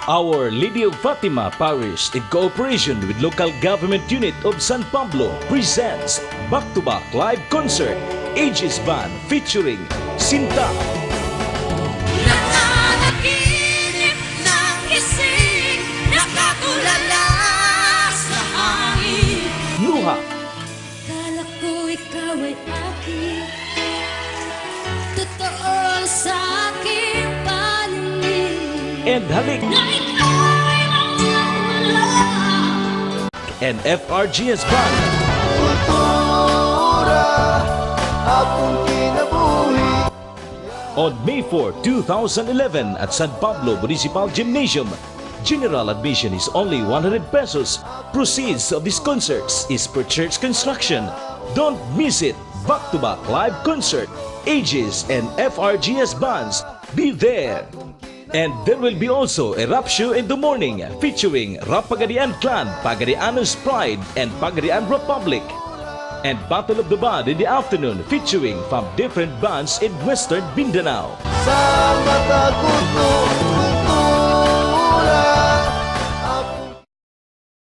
Our Lady of Fatima Parish, in cooperation with local government unit of San Pablo, presents back-to-back live concert, Aegis Band featuring Sinta, Nakanaginip ng gising, nakatulala sa hangin. Luha, Kala ko ikaw ay akin, totoo ang sa aking paningin. and Halik, Na ikaw ay mawawala. and FRGS Band. Kultura, hapong kinabuhi. On May 4, 2011 at San Pablo Municipal Gymnasium. General admission is only 100 pesos. Proceeds of these concerts is per church construction. Don't miss it. Back-to-back live concert, Aegis and FRGS bands. Be there. And there will be also a rap show in the morning featuring Rap Pagadian Clan, Pagadianos Pride, and Pagadian Republic. And Battle of the Band in the afternoon featuring from different bands in Western Mindanao. Sa mata